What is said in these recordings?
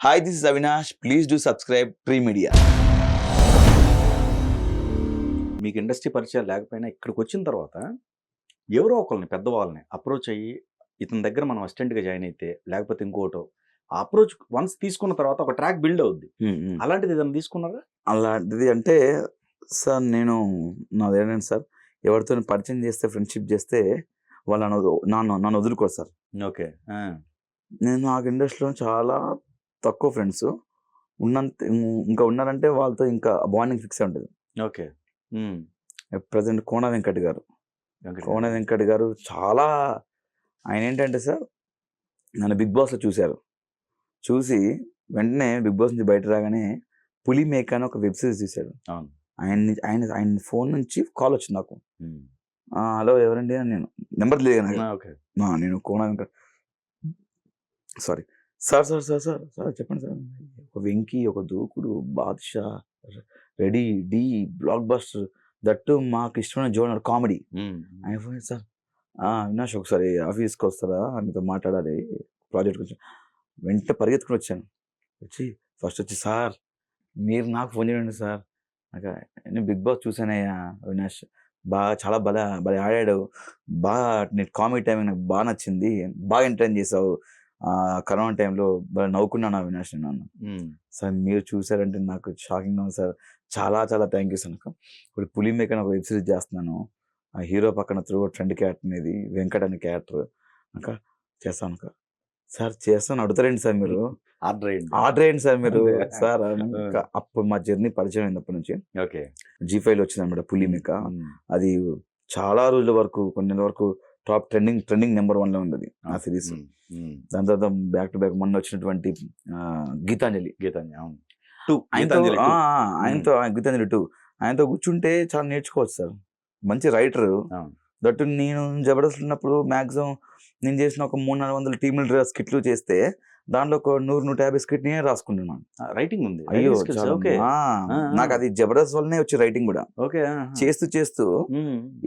Hi, this is Avinash. Please do subscribe Tree Media. మీకు industry పరిచయాలు లేకపోయినా ఇక్కడికి వచ్చిన తర్వాత ఎవరో ఒకరిని పెద్దవాళ్ళని అప్రోచ్ అయ్యి ఇతని దగ్గర మనం అసిస్టెంట్గా జాయిన్ అయితే లేకపోతే ఇంకోటో ఆ అప్రోచ్ వన్స్ తీసుకున్న తర్వాత ఒక ట్రాక్ బిల్డ్ అవుద్ది. అలాంటిది ఏదైనా తీసుకున్నారా? అలాంటిది అంటే సార్ నాదేంటంటే సార్ ఎవరితో పరిచయం చేస్తే ఫ్రెండ్షిప్ చేస్తే వాళ్ళు నన్ను వదులుకోరు సార్. ఓకే. నాకు ఇండస్ట్రీలో చాలా తక్కువ ఫ్రెండ్స్ ఇంకా ఉన్నారంటే వాళ్ళతో ఇంకా బాండింగ్ ఫిక్స్ ఉంటుంది. ఓకే. ప్రజెంట్ కోన వెంకట్ గారు చాలా ఆయన ఏంటంటే సార్ నన్ను బిగ్ బాస్లో చూశారు. చూసి వెంటనే బిగ్ బాస్ నుంచి బయట రాగానే పులి మేక అని ఒక వెబ్ సిరీస్ చూశాడు. ఆయన ఫోన్ నుంచి కాల్ వచ్చింది నాకు. హలో ఎవరండి అని, నేను నెంబర్ లేదు నేను కోన వెంకట్ సారీ సార్ చెప్పండి సార్. ఒక వెంకీ, ఒక Dookudu, Baadshah, Ready, Dhee, blockbuster, that మాకు ఇష్టమైన జోనర్ కామెడీ. ఆయన ఫోన్ సార్ అవినాష్ ఒకసారి ఆఫీస్కి వస్తారా, మీతో మాట్లాడాలి ప్రాజెక్ట్ గురించి. వెంటనే పరిగెత్తుకుని వచ్చాను. ఫస్ట్ వచ్చి సార్ మీరు నాకు ఫోన్ చేయండి సార్, నాకు నేను బిగ్ బాస్ చూసానయ్యా అవినాష్, చాలా భలే ఆడాడు, బాగా నీకు కామెడీ టైమింగ్ నాకు బాగా నచ్చింది, బాగా ఎంటర్టైన్ చేసావు, కరోనా టైంలో బాగా నవ్వుకున్నాను అవినాష్ నేను. సార్ మీరు చూసారంటే నాకు షాకింగ్గా ఉంది సార్, చాలా చాలా థ్యాంక్ యూ సార్. ఇప్పుడు పులి మేక ఒక వెబ్ సిరీస్ చేస్తున్నాను, ఆ హీరో పక్కన త్రూ ట్రెండ్ క్యారెక్టర్ అనేది వెంకట్ అనే క్యారెక్టర్ చేస్తాను సార్. చేస్తాను అడుగుతారండి సార్, మీరు ఆర్డర్ అయ్యండి సార్ మీరు సార్. అప్పుడు మా జర్నీ పరిచయం అయినప్పటి నుంచి ఓకే G5 వచ్చింది అనమాట పులి మేక. అది చాలా రోజుల వరకు, కొన్ని నెలల వరకు టాప్ ట్రెండింగ్ నెంబర్ 1 లో ఉంది ఆ సిరీస్. దాని తర్వాత బ్యాక్ టు బ్యాక్ మొన్న వచ్చినటువంటి గీతాంజలి గీతాంజలి 2 ఆయనతో కూర్చుంటే చాలా నేర్చుకోవచ్చు సార్. మంచి రైటర్. దట్టు నేను జబర్దస్త్ ఉన్నప్పుడు మ్యాక్సిమం నేను చేసిన ఒక 300-400 టీములు స్కిట్లు చేస్తే దాంట్లో ఒక 100-150 స్కిట్ నేనే రాసుకుంటున్నాను. రైటింగ్ ఉంది. అయ్యో నాకు అది జబర్దస్త్ వల్లనే వచ్చి రైటింగ్ కూడా. చేస్తూ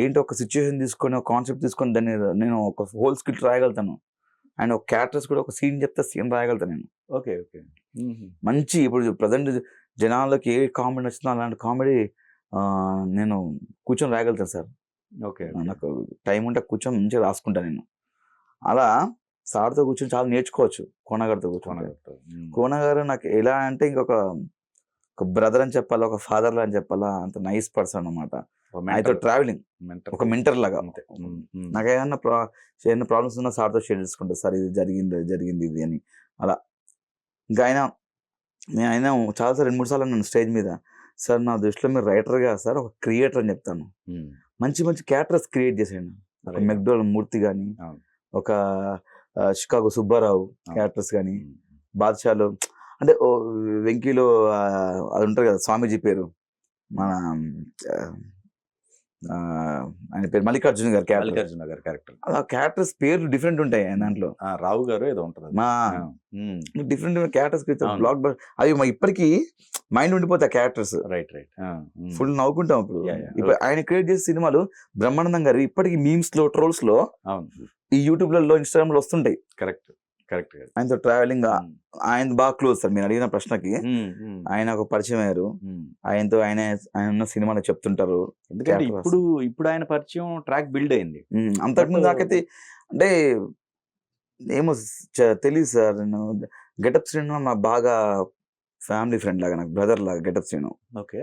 ఏంటి ఒక సిచ్యువేషన్ తీసుకొని, ఒక కాన్సెప్ట్ తీసుకొని దాన్ని నేను ఒక హోల్ స్కిట్ రాయగలుగుతాను. అండ్ ఒక క్యారెక్టర్స్ కూడా ఒక సీన్ చెప్తే సీన్ రాయగలుగుతాను నేను. ఓకే మంచి ఇప్పుడు ప్రజెంట్ జనాలకి ఏ కామెడీ నచ్చుతుందో అలాంటి కామెడీ నేను కూర్చొని రాయగలుగుతాను సార్. ఓకే నాకు టైం ఉంటే కూర్చొని మంచిగా రాసుకుంటాను నేను. అలా సార్తో కూర్చొని చాలా నేర్చుకోవచ్చు. కోనగారితో కోనగారు నాకు ఎలా అంటే ఇంకొక బ్రదర్ అని చెప్పాలా, ఒక ఫాదర్ లా అని చెప్పాలా, అంత నైస్ పర్సన్ అనమాట. ఆయనతో ట్రావెలింగ్ ఒక మెంటర్ లాగా. నాకు ఏమన్నా ప్రాబ్లమ్స్ ఉన్నా సార్తో షేర్ చేసుకుంటా, సార్ ఇది జరిగింది ఇది అని. అలా ఇంకా ఆయన చాలాసార్లు 2-3 సార్లు నన్ను స్టేజ్ మీద, సార్ నా దృష్టిలో మీరు రైటర్ గా సార్ ఒక క్రియేటర్ అని చెప్తాను. మంచి మంచి క్యారెక్టర్స్ క్రియేట్ చేసాను. ఒక మెక్డోల్ మూర్తి కానీ, ఒక షికాగో సుబ్బారావు క్యారెక్టర్స్ కానీ, బాద్షాలో అంటే వెంకీలో అది ఉంటారు కదా స్వామీజీ పేరు, మన ఆయన పేరు మల్లికార్జున గారు క్యారెక్టర్. అలా క్యారెక్టర్స్ పేర్లు డిఫరెంట్ ఉంటాయి దాంట్లో. రావు గారు ఏదో ఉంటుంది, డిఫరెంట్ క్యారెక్టర్స్ బ్లాక్ అవి ఇప్పటికీ మైండ్ ఉండిపోతాయి క్యారెక్టర్స్. Right full నవ్వుకుంటాం. ఇప్పుడు ఆయన క్రియేట్ చేసే సినిమాలు బ్రహ్మానందం గారు ఇప్పటికీ మీమ్స్ లో, ట్రోల్స్ లో, ఈ యూట్యూబ్లలో, ఇన్స్టాగ్రామ్ లో వస్తుంటాయి. కరెక్ట్ ఆయనతో ట్రావెలింగ్, ఆయన బాగా క్లోజ్ సార్. మీరు అడిగిన ప్రశ్నకి ఆయన ఒక పరిచయం అయ్యారు. ఆయనతో ఆయన ఉన్న సినిమాలో చెప్తుంటారు. ఎందుకంటే ఇప్పుడు ఆయన పరిచయం ట్రాక్ బిల్డ్ అయింది. అంతకుముందు నాకైతే అంటే ఏమో తెలియదు సార్. నేను గెటప్ శ్రీను నాకు బాగా ఫ్యామిలీ ఫ్రెండ్ లాగా, నాకు బ్రదర్ లాగా గెటప్ శ్రీను. ఓకే,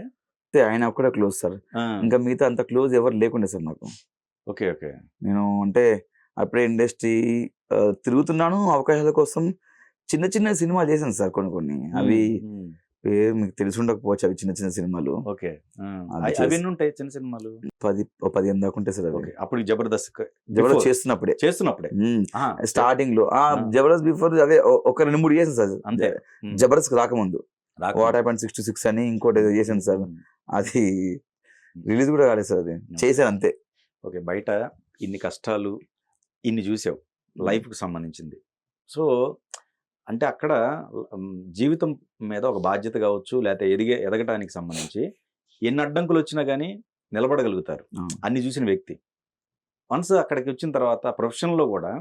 ఆయన ఒక్కడే క్లోజ్ సార్. ఇంకా మిగతా అంత క్లోజ్ ఎవరు లేకుండే సార్ నాకు. ఓకే నేను అంటే అప్పుడే ఇండస్ట్రీ తిరుగుతున్నాను అవకాశాల కోసం. చిన్న సినిమాలు చేశాను సార్ కొన్ని. అవి పేరు మీకు తెలిసి ఉండకపోవచ్చు. అవి చిన్న సినిమాలు. ఓకే, అవి ఉంటాయి చిన్న సినిమాలు 10-15 దాకా ఉంటాయి సార్. అప్పుడు జబర్దస్త్ చేస్తున్నప్పుడే స్టార్టింగ్ లో జబర్దస్త్ బిఫోర్ అదే ఒక 2-3 చేశాను సార్. అంతే, జబర్దస్త్ రాకముందు వాట్ హ్యాపెండ్ 6 అని ఇంకోటి చేశాను సార్. అది రిలీజ్ కూడా కాలేదు సార్. అది చేశాను అంతే. ఓకే, బయట ఇన్ని కష్టాలు ఇన్ని చూసావు లైఫ్కి సంబంధించింది. సో అంటే అక్కడ జీవితం మీద ఒక బాధ్యత కావచ్చు, లేకపోతే ఎదగటానికి సంబంధించి ఎన్ని అడ్డంకులు వచ్చినా కానీ నిలబడగలుగుతారు అన్ని చూసిన వ్యక్తి. వన్స్ అక్కడికి వచ్చిన తర్వాత ప్రొఫెషన్లో కూడా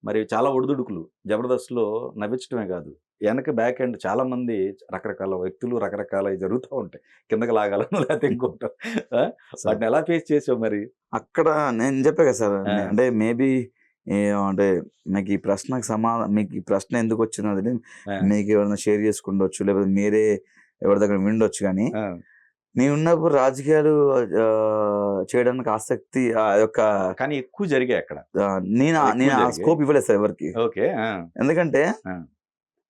మరి చాలా ఒడిదుడుకులు. జబర్దస్త్లో నవ్వించడమే కాదు, వెనక బ్యాక్ ఎండ్ చాలా మంది రకరకాల వ్యక్తులు రకరకాల జరుగుతూ ఉంటాయి, కిందకి లాగాలను లేకపోతే ఇంకోటి వాటిని ఎలా ఫేస్ చేసావు మరి? అక్కడ నేను చెప్పా కదా సార్, ఆ. అంటే మేబీ అంటే మీకు ఈ ప్రశ్నకు మీకు ఈ ప్రశ్న ఎందుకు వచ్చినది ఆ, మీకు ఎవరైనా షేర్ చేసుకుండొచ్చు, లేకపోతే మీరే ఎవరి దగ్గర వినొచ్చు. కానీ ఆ, నేను ఉన్నప్పుడు రాజకీయాలు చేయడానికి ఆసక్తి ఆ యొక్క కానీ ఎక్కువ జరిగాయి అక్కడ. నేను ఎక్కువ నేను ఆ జరిగాయి. స్కోప్ ఇవ్వలేదు సార్ ఎవరికి. ఓకే. ఎందుకంటే ఆ.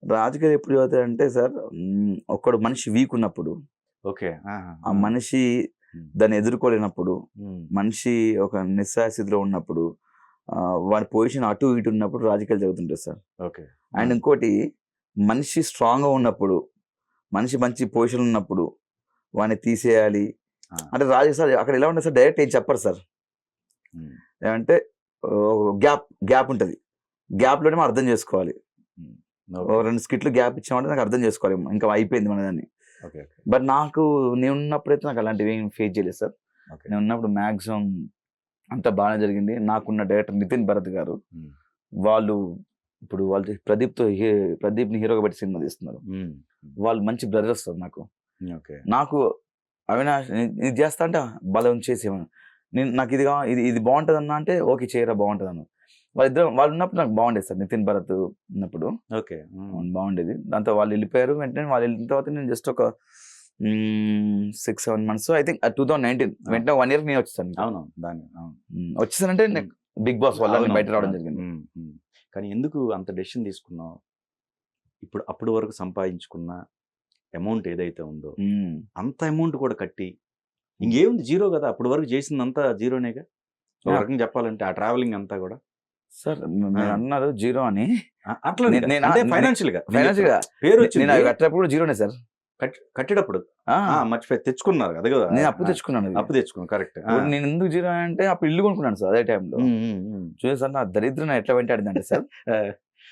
రాజకీయాలు ఎప్పుడు చదువుతాయంటే సార్, ఒక్కడు మనిషి వీక్ ఉన్నప్పుడు, ఓకే. ఆ మనిషి దాన్ని ఎదుర్కోలేనప్పుడు, మనిషి ఒక నిస్సహాయ స్థితిలో ఉన్నప్పుడు, వాడి పొజిషన్ అటు ఇటు ఉన్నప్పుడు రాజకీయాలు జరుగుతుంటాయి సార్. ఓకే. అండ్ ఇంకోటి, మనిషి స్ట్రాంగ్గా ఉన్నప్పుడు, మనిషి మంచి పొజిషన్ ఉన్నప్పుడు వాడిని తీసేయాలి అంటే రాజకీయ అక్కడ ఎలా ఉంటుంది సార్, డైరెక్ట్ ఏం చెప్పరు సార్. ఏమంటే గ్యాప్ ఉంటుంది, గ్యాప్లోనే మనం అర్థం చేసుకోవాలి. రెండు స్కిట్లు గ్యాప్ ఇచ్చామంటే నాకు అర్థం చేసుకోవాలి, ఇంకా అయిపోయింది మన దాన్ని. బట్ నాకు నేను ఉన్నప్పుడైతే నాకు అలాంటివి ఏం ఫేస్ చేయలేదు సార్. నేను ఉన్నప్పుడు మ్యాక్సిమం అంతా బాగానే జరిగింది. నాకున్న డైరెక్టర్ నితిన్ భరత్ గారు, వాళ్ళు ఇప్పుడు వాళ్ళు ప్రదీప్ని హీరోగా పెట్టి సినిమా తీస్తున్నారు. వాళ్ళు మంచి బ్రదర్స్ సార్ నాకు. నాకు అవినాష్ ఇది చేస్తా అంటే బలం చేసేవాను. నాకు ఇది బాగుంటుంది అన్న అంటే ఓకే చేయరా బాగుంటుంది అన్న. వాళ్ళు ఉన్నప్పుడు నాకు బాగుండేది సార్. నితిన్ భరత్ ఉన్నప్పుడు ఓకే బాగుండేది. దాంతో వాళ్ళు వెళ్ళిపోయారు. వెంటనే వాళ్ళు వెళ్ళిన తర్వాత నేను జస్ట్ ఒక 6-7 months ఐ థింక్ 2019 వెంటనే 1 year నేను వచ్చేసాను. అవును వచ్చేసానంటే బిగ్ బాస్ వల్ల బయట రావడం జరిగింది. కానీ ఎందుకు అంత డెసిషన్ తీసుకున్నావు? అప్పుడు వరకు సంపాదించుకున్న అమౌంట్ ఏదైతే ఉందో అంత అమౌంట్ కూడా కట్టి ఇంకేముంది, జీరో కదా, అప్పుడు వరకు చేసిందంతా జీరోనేగా ఒక రకంగా చెప్పాలంటే. ఆ ట్రావెలింగ్ అంతా కూడా సార్ మీరు అన్నారు జీరో అని, అట్లా ఫైనాన్షియల్ గా పేరు వచ్చింది. నేను కట్టేటప్పుడు కూడా జీరోనే సార్. కట్టేటప్పుడు మర్చిపోయి తెచ్చుకున్నారు కదా కదా, నేను అప్పు తెచ్చుకున్నాను. కరెక్ట్. నేను ఎందుకు జీరో అంటే అప్పుడు ఇల్లు కొనుక్కున్నాను సార్. అదే టైంలో చూడండి సార్, నా దరిద్రం ఎట్లా వెంటాడిందంటే సార్,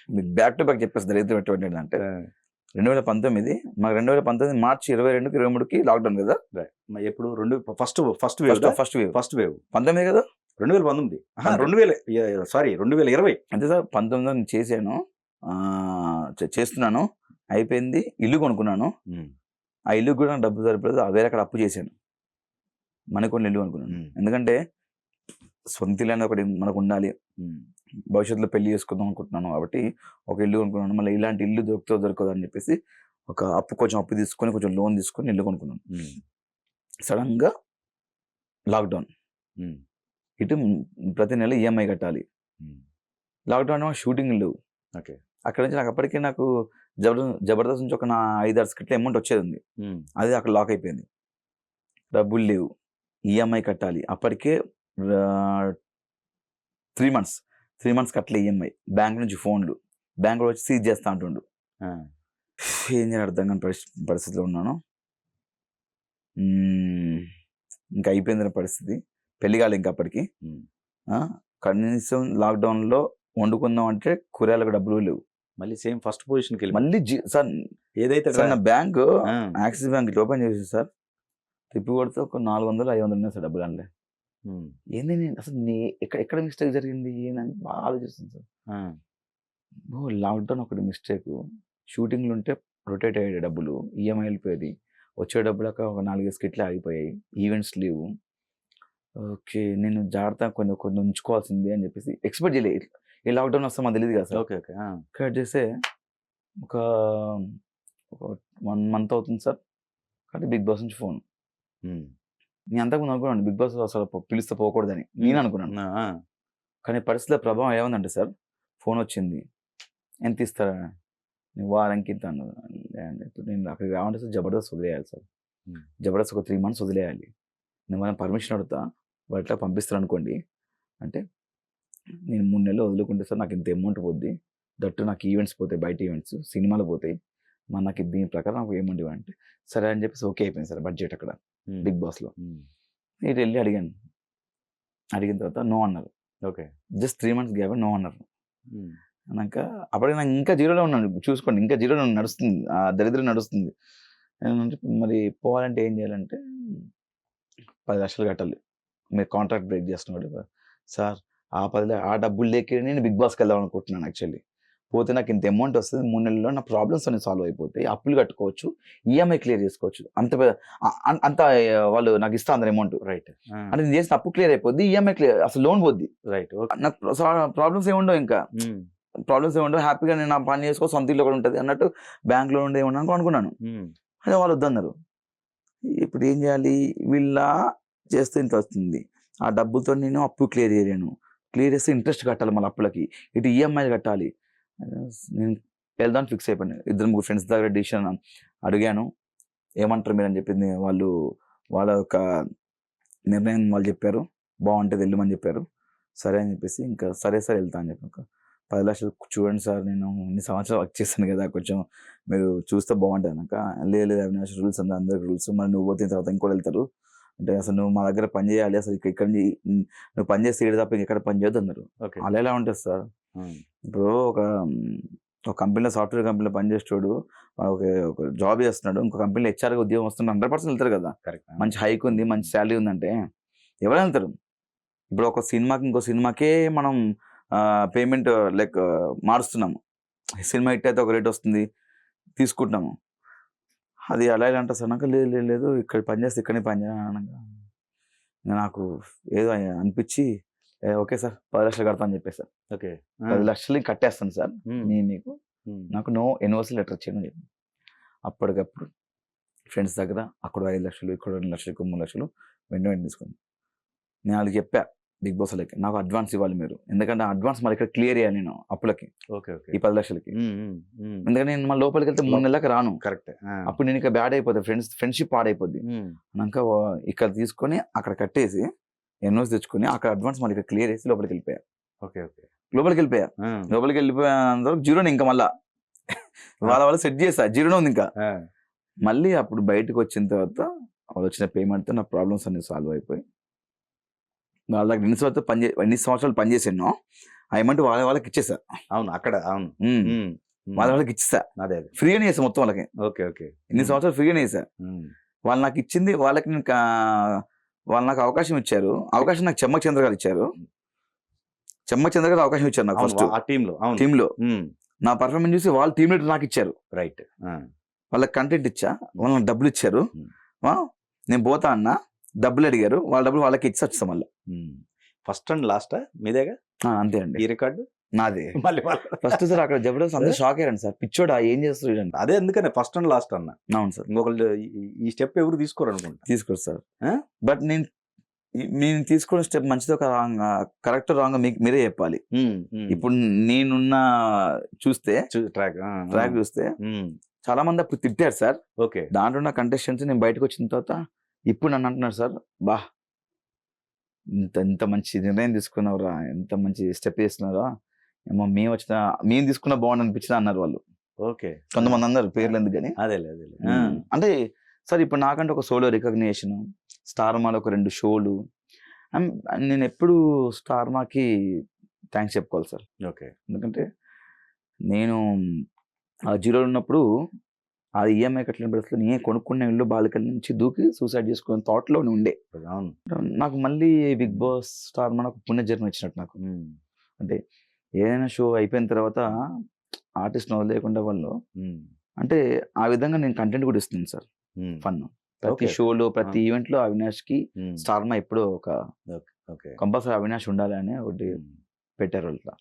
మీకు బ్యాక్ టు బ్యాక్ చెప్పేసి దరిద్రం ఎట్లా వెంటాడిందంటే 2019 మాకు 2019 మార్చి 22కి 23కి లాక్డౌన్ కదా. ఎప్పుడు ఫస్ట్ వేవ్ 19 కదా, 2019 2020 అంతే సార్. 19 నేను చేశాను, చేస్తున్నాను, అయిపోయింది. ఇల్లు కొనుక్కున్నాను. ఆ ఇల్లు కూడా నాకు డబ్బు సరిపోలేదు, వేరే అక్కడ అప్పు చేశాను. మనకొని ఇల్లు కొనుక్కున్నాను. ఎందుకంటే సొంత ఇల్లు అనేది ఒకటి మనకు ఉండాలి, భవిష్యత్తులో పెళ్లి చేసుకుందాం అనుకుంటున్నాను కాబట్టి ఒక ఇల్లు కొనుక్కున్నాను. మళ్ళీ ఇలాంటి ఇల్లు దొరకదు అని చెప్పేసి కొంచెం అప్పు తీసుకొని, కొంచెం లోన్ తీసుకొని ఇల్లు కొనుక్కున్నాను. సడన్ గా లాక్డౌన్, ఇటు ప్రతి నెల ఈఎంఐ కట్టాలి. లాక్డౌన్ షూటింగ్ లేవు. అక్కడ నుంచి నాకు అప్పటికే నాకు జబర్దస్త్ నుంచి ఒక 5-6 స్కిట్ల అమౌంట్ వచ్చేది ఉంది, అది అక్కడ లాక్ అయిపోయింది. డబ్బులు లేవు, ఈఎంఐ కట్టాలి. అప్పటికే 3 months కట్టలే ఈఎంఐ. బ్యాంక్ నుంచి ఫోన్లు, బ్యాంకులో వచ్చి సీజ్ చేస్తా అంటుండు. ఏం చేయాలి అర్థం కాని పరిస్థితిలో ఉన్నాను. ఇంకా అయిపోయింది పరిస్థితి. పెళ్లి కాలే ఇంకా అప్పటికి. కనీసం లాక్డౌన్లో వండుకుందాం అంటే కూరగాయలకు డబ్బులు లేవు. మళ్ళీ సేమ్ ఫస్ట్ పొజిషన్కి వెళ్ళి మళ్ళీ సార్ ఏదైతే నా బ్యాంకు యాక్సిస్ బ్యాంక్ ఇట్లా ఓపెన్ చేసి సార్ తిప్పి కొడితే ఒక 400-500 ఉన్నాయి సార్ డబ్బులు. అంటే ఏంది నేను అసలు ఎక్కడ మిస్టేక్ జరిగింది అని బాగా ఆలోచిస్తుంది సార్. లాక్డౌన్ ఒకటి మిస్టేక్, షూటింగ్లు ఉంటే రొటేట్ అయ్యే డబ్బులు, ఈఎంఐ వెళ్ళిపోయేది, వచ్చే డబ్బులు ఒక 4 స్కిట్లు ఆగిపోయాయి, ఈవెంట్స్ లేవు. ఓకే నేను జాగ్రత్త కొన్ని ఉంచుకోవాల్సింది అని చెప్పేసి ఎక్స్పెక్ట్ చేయలేదు. ఈ లాక్డౌన్ వస్తే మాకు తెలియదు కదా సార్. కట్ చేస్తే ఒక 1 month అవుతుంది సార్. కానీ బిగ్ బాస్ నుంచి ఫోన్. నేను అంతకుముందు అనుకున్నాను బిగ్ బాస్ అసలు పిలిస్తే పోకూడదని నేను అనుకున్నాను. కానీ పరిస్థితుల ప్రభావం ఏముందంటే సార్, ఫోన్ వచ్చింది, ఎంత ఇస్తారా, నేను వారానికి ఇంత అన్నది. ఇప్పుడు నేను అక్కడికి రావాలంటే సార్ జబర్దస్త్ వదిలేయాలి సార్. జబర్దస్త్ ఒక 3 months వదిలేయాలి. నేను మనం పర్మిషన్ అడుగుతా, వాళ్ళు ఎట్లా పంపిస్తారు అనుకోండి అంటే, నేను 3 నెలలు వదులుకుంటే సార్ నాకు ఇంత అమౌంట్ పోద్ది, దట్టు నాకు ఈవెంట్స్ పోతాయి, బయట ఈవెంట్స్, సినిమాలు పోతాయి, మరి నాకు దీని ప్రకారం నాకు ఏమౌంట్ ఇవ్వంటే సరే అని చెప్పేసి ఓకే అయిపోయింది సార్ బడ్జెట్ అక్కడ బిగ్ బాస్లో. నేను వెళ్ళి అడిగిన తర్వాత నో అన్నారు. జస్ట్ 3 months గ్యాప్ నో అన్నారు. అన్నాక అప్పటికి నాకు ఇంకా జీరోలో ఉన్నాను, చూసుకోండి ఇంకా జీరోలో నడుస్తుంది, ఆ దరిద్రం నడుస్తుంది. మరి పోవాలంటే ఏం చేయాలంటే 10 లక్షలు కట్టాలి, మీరు కాంట్రాక్ట్ బ్రేక్ చేస్తున్నాడు సార్. ఆ డబ్బులు లేక నేను బిగ్ బాస్కి వెళ్దాం అనుకుంటున్నాను యాక్చువల్లీ. పోతే నాకు ఇంత అమౌంట్ వస్తుంది 3 నెలల్లో నా ప్రాబ్లమ్స్ అన్ని సాల్వ్ అయిపోతాయి, అప్పులు కట్టుకోవచ్చు, ఈఎంఐ క్లియర్ చేసుకోవచ్చు, అంత వాళ్ళు నాకు ఇస్తా అందరు అమౌంట్. రైట్. అంటే నేను చేసిన అప్పు క్లియర్ అయిపోద్ది, ఈఎంఐ క్లియర్, అసలు లోన్ పోద్ది, రైట్. నాకు ప్రాబ్లమ్స్ ఏముండవు, ఇంకా ప్రాబ్లమ్స్ ఏముండవు, హ్యాపీగా నేను నా పని చేసుకో, సొంత ఇల్లు కూడా ఉంటుంది అన్నట్టు బ్యాంక్లో ఉండే ఏమన్నా అనుకున్నాను. అదే వాళ్ళు వద్దన్నారు. ఇప్పుడు ఏం చేయాలి, వీళ్ళ చేస్తే ఇంత వస్తుంది, ఆ డబ్బులతో నేను అప్పు క్లియర్ చేయలేను, క్లియర్ చేస్తే ఇంట్రెస్ట్ కట్టాలి మళ్ళీ అప్పులకి, ఇటు ఈఎంఐలు కట్టాలి. నేను వెళ్దాం ఫిక్స్ అయిపోయాను. 2-3 ఫ్రెండ్స్ దగ్గర డిసిషన్ అడిగాను, ఏమంటారు మీరు అని చెప్పింది వాళ్ళు, వాళ్ళ యొక్క నిర్ణయం వాళ్ళు చెప్పారు, బాగుంటుంది వెళ్ళమని చెప్పారు. సరే అని చెప్పేసి ఇంకా సరే సార్ వెళ్తా అని చెప్పి, 10 లక్షలు చూడండి సార్, నేను ఇన్ని సంవత్సరాలు వర్క్ చేస్తాను కదా, కొంచెం మీరు చూస్తే బాగుంటుంది అన్నాక, లేదు అవినాష్ రూల్స్ అంతా అందరికి రూల్స్, మరి నువ్వు పోతే తర్వాత ఇంకోటి వెళ్తారు అంటే, అసలు నువ్వు మా దగ్గర పని చేయాలి, అసలు ఇక్కడ నువ్వు పని చేస్తే ఇక్కడ తప్ప ఎక్కడ పని చేయొద్దు అన్నారు. అలా ఎలా ఉంటుంది సార్, ఇప్పుడు ఒక కంపెనీలో, సాఫ్ట్వేర్ కంపెనీలో పనిచేస్తాడు, ఒక జాబ్ చేస్తున్నాడు, ఇంకో కంపెనీలో హెచ్ఆర్గా ఉద్యోగం వస్తున్నాడు, 100% వెళ్తారు కదా, మంచి హైక్ ఉంది, మంచి శాలరీ ఉందంటే ఎవరు వెళ్తారు. ఇప్పుడు ఒక సినిమాకి ఇంకో సినిమాకే మనం పేమెంట్ లైక్ మారుస్తున్నాము, సినిమా హిట్ అయితే ఒక రేట్ వస్తుంది తీసుకుంటున్నాము, అది అలా ఎలా అంటారు సార్ నాకు, లేదు ఇక్కడ పని చేస్తే ఇక్కడనే పని చేయనగా నాకు ఏదో అనిపించి, ఓకే సార్ 10 లక్షలు కడతా అని చెప్పేసి సార్. ఓకే, 10 లక్షలు కట్టేస్తాను సార్ నేను మీకు, నాకు నో ఎన్ఓసి లెటర్ వచ్చాను. అప్పటికప్పుడు ఫ్రెండ్స్ దగ్గర అక్కడ 5 లక్షలు, ఇక్కడ 2 లక్షలు, 3 లక్షలు వెంటనే తీసుకుంది. నేను వాళ్ళకి చెప్పా, బిగ్ బాస్ వాళ్ళకి నాకు అడ్వాన్స్ ఇవ్వాలి మీరు, ఎందుకంటే అడ్వాన్స్ మళ్ళీ ఇక్కడ క్లియర్ చేయాలి నేను అప్పులకి, ఈ 10 లక్షలకి, ఎందుకంటే నేను మళ్ళీ లోపలికి వెళ్తే 3 నెలలకు రాను. కరెక్ట్. అప్పుడు నేను ఇక బ్యాడ్ అయిపోతుంది, ఫ్రెండ్షిప్ పాడైపోద్ది. అన్నాక ఇక్కడ తీసుకొని అక్కడ కట్టేసి ఎన్ఓసి తెచ్చుకొని అక్కడ అడ్వాన్స్ మళ్ళీ ఇక్కడ క్లియర్ చేసి లోపలికి వెళ్ళిపోయా. లోపలికి వెళ్ళిపోయా జీరోని, ఇంకా మళ్ళా వాళ్ళ సెట్ చేసా, జీరోనే ఉంది ఇంకా. మళ్ళీ అప్పుడు బయటకు వచ్చిన తర్వాత వాళ్ళు వచ్చిన పేమెంట్తో నా ప్రాబ్లమ్స్ అన్ని సాల్వ్ అయిపోయి, వాళ్ళ దగ్గర ఎన్ని సంవత్సరాలు పనిచేసాను అమౌంట్ వాళ్ళకి ఇచ్చేసా. అవును, అక్కడ అవును, వాళ్ళకి ఇచ్చేసా, అదే ఫ్రీగానే చేసా మొత్తం వాళ్ళకి. ఇన్ని సంవత్సరాలు ఫ్రీగానే చేసా. వాళ్ళు నాకు ఇచ్చింది, వాళ్ళకి నేను వాళ్ళు నాకు అవకాశం ఇచ్చారు, అవకాశం నాకు చెమ్మక్ చంద్ర గారు ఇచ్చారు, చెమ్మక్ చంద్ర గారు అవకాశం ఇచ్చారు నాకు ఫస్ట్ టీంలో. నా పర్ఫార్మెన్స్ చూసి వాళ్ళు టీమ్ లీడర్ నాకు ఇచ్చారు. రైట్. వాళ్ళకి కంటెంట్ ఇచ్చా, వాళ్ళు నాకు డబ్బులు ఇచ్చారు, నేను పోతా అన్న, డబ్బులు అడిగారు, వాళ్ళ డబ్బులు వాళ్ళకి ఇచ్చి వచ్చాం మళ్ళీ. ఫస్ట్ అండ్ లాస్ట్ మీదేగా? అంతే అండి, ఈ రికార్డు నాదే. ఫస్ట్ సార్ అక్కడ జబర్దస్త్ అందరూ షాక్ అయ్యారండి సార్, పిచ్చోడా ఏం చేస్తారు, అదే ఎందుకనే ఫస్ట్ అండ్ లాస్ట్ అన్న. అవును సార్, ఇంకొకళ్ళు ఈ స్టెప్ ఎవరు తీసుకోరు అనుకుంటా. తీసుకోరు సార్, బట్ నేను తీసుకున్న స్టెప్ మంచిదో కరెక్ట్ రాంగ్ మీరే చెప్పాలి. ఇప్పుడు నేనున్న చూస్తే ట్రాక్ చూస్తే చాలా మంది అప్పుడు తిట్టారు సార్. ఓకే, దాంట్లో ఉన్న కంటెస్టెంట్స్ నేను బయటకు వచ్చిన తర్వాత ఇప్పుడు నన్ను అంటున్నారు సార్, బా ఇంత మంచి నిర్ణయం తీసుకున్నావురా, ఎంత మంచి స్టెప్ చేస్తున్నారా, ఏమో మేము తీసుకున్న బాగుంది అనిపించింది అన్నారు వాళ్ళు. ఓకే, కొంతమంది అన్నారు, పేర్లు ఎందుకు కానీ. అదే అంటే సార్ ఇప్పుడు నాకంటే ఒక సోలో రికగ్నిషన్, స్టార్ మాలో ఒక 2 షోలు, నేను ఎప్పుడు స్టార్ మాకి థ్యాంక్స్ చెప్పుకోవాలి సార్. ఓకే, ఎందుకంటే నేను జీరోలో ఉన్నప్పుడు అది ఈఎంఐ కట్టలేని పరిస్థితుల్లో నేను కొనుక్కున్న ఇల్లు బాలికల నుంచి దూకి సూసైడ్ చేసుకునే థాట్లో ఉండే. నాకు మళ్ళీ బిగ్ బాస్ స్టార్ మా ఒక పుణ్యజన్మ ఇచ్చినట్టు నాకు. అంటే ఏదైనా షో అయిపోయిన తర్వాత ఆర్టిస్ట్ వదిలేకుండా వాళ్ళు, అంటే ఆ విధంగా నేను కంటెంట్ కూడా ఇస్తున్నాను సార్, ఫన్. ప్రతి షోలో ప్రతి ఈవెంట్ లో అవినాష్ కి స్టార్ మా ఎప్పుడో ఒక కంపల్సరీ అవినాష్ ఉండాలి అని ఒకటి పెట్టారు.